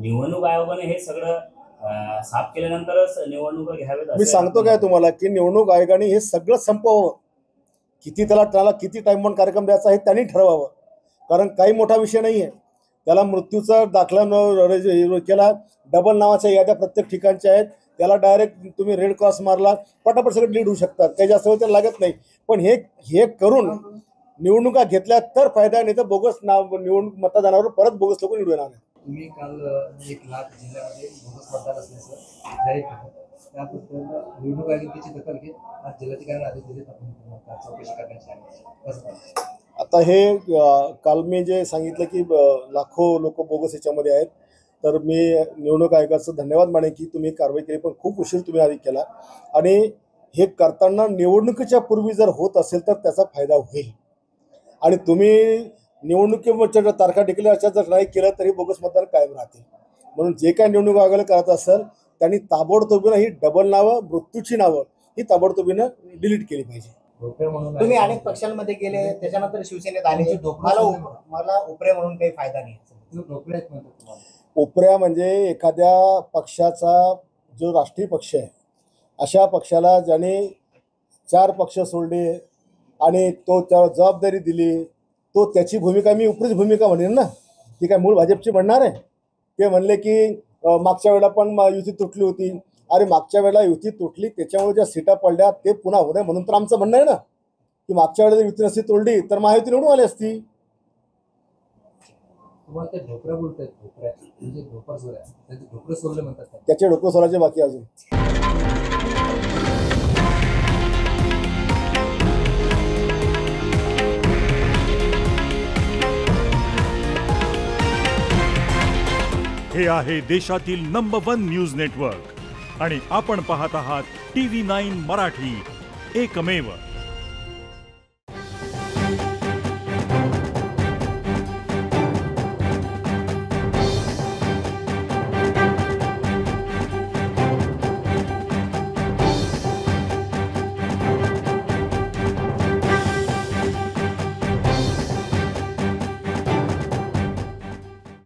निवडणूक आयोगाने हे सगळं साफ केल्यानंतरच निवडणुका घ्यावेत. मी सांगतो काय तुम्हाला की निवडणूक आयोगाने हे सगळं संपवावं. त्याला किती टाइम बॉन्ड कार्यक्रम द्यायचा आहे त्यांनी ठरवावं. कारण काही मोठा विषय नाही आहे. त्याला मृत्यूचा दाखला केला, डबल नावाच्या याद्या प्रत्येक ठिकाणच्या आहेत, त्याला डायरेक्ट तुम्ही रेड क्रॉस मारला, पटापट सगळं लीड होऊ शकतात, काही जास्त वेळ त्याला लागत नाही. पण हे करून निवडणुका घेतल्या तर फायदा, नाही तर बोगस निवडणूक मतदानावर परत बोगस लोक निवडून येणार. तुम्ही काल 1 लाख जिल्ह्यामध्ये बोगस मतदार असल्याचं जाहीर केलं, त्याबद्दल निवडणूक आयोगाने त्याची दखल घेत आज जिल्हाधिकाऱ्यांना आदेश दिले चौकशी करण्याची. आता हे काल मी जे सांगितलं की लाखो लोक बोगस याच्यामध्ये आहेत, तर मी निवडणूक आयोगाचं धन्यवाद मानेन की तुम्ही कारवाई केली, पण खूप उशीर तुम्ही आधी केला. आणि हे करताना निवडणुकीच्या पूर्वी जर होत असेल तर त्याचा फायदा होईल. आणि तुम्ही निवडणुकीच्या तारखा टिकल्या अशा जर नाही केलं तरी बोगस मतदार कायम राहतील. म्हणून जे काय निवडणूक आयोगाला करत असेल त्यांनी ताबडतोबीनं ही डबल नावं, मृत्यूची नावं ही ताबडतोबीनं डिलीट केली पाहिजे. तुम्ही अनेक पक्षांमध्ये गेले, त्याच्यानंतर शिवसेनेत आले, मला उपरे म्हणून काही फायदा नाही. उपऱ्या म्हणजे एखाद्या पक्षाचा जो राष्ट्रीय पक्ष आहे, अशा पक्षाला ज्याने 4 पक्ष सोडले आणि तो त्याला जबाबदारी दिली, तो त्याची भूमिका मी उपरीच भूमिका म्हणेन ना. ती काय मूळ भाजपची म्हणणार आहे? ते म्हणले की मागच्या वेळेला पण युती तुटली होती. अरे मागच्या वेळेला युती तुटली त्याच्यामुळे ज्या सीटा पडल्या ते पुन्हा होऊ नये म्हणून तर आमचं म्हणणं आहे ना, की मागच्या वेळेला युती नसती तोडली तर महायुती निवडून आली असती. त्याचे ढोकरं सोलाचे बाकी अजून. हे आहे देशातील नंबर 1 न्यूज नेटवर्क आणि आपण पाहत आहात TV9 मराठी, एकमेव.